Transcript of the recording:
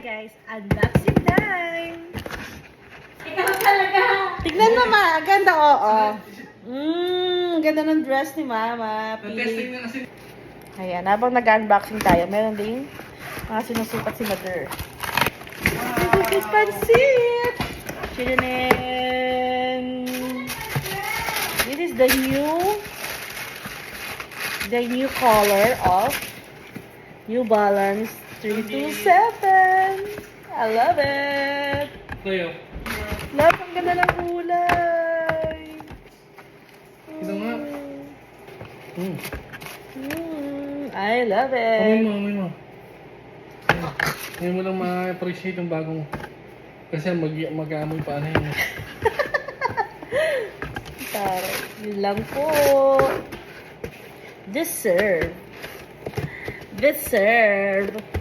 guys, unboxing time! Ikaw talaga! Tignan mo ma, ganda oo. Ganda ng dress ni Mama. Nag-testing na kasi. Ayan, habang nag-unboxing tayo, meron ding mga sinusukat si Mother. This is pansit! Chilinin! This is the new color of New Balance 327. I love it! Tayo. Love, ang ganda ng kulay! Ito nga. I love Amoy it! mo, amoy mo. Ngayon mo lang ma-appreciate yung bagong. Kasi mag-aamoy pa ano yun. Taray, yun lang po. Deserve.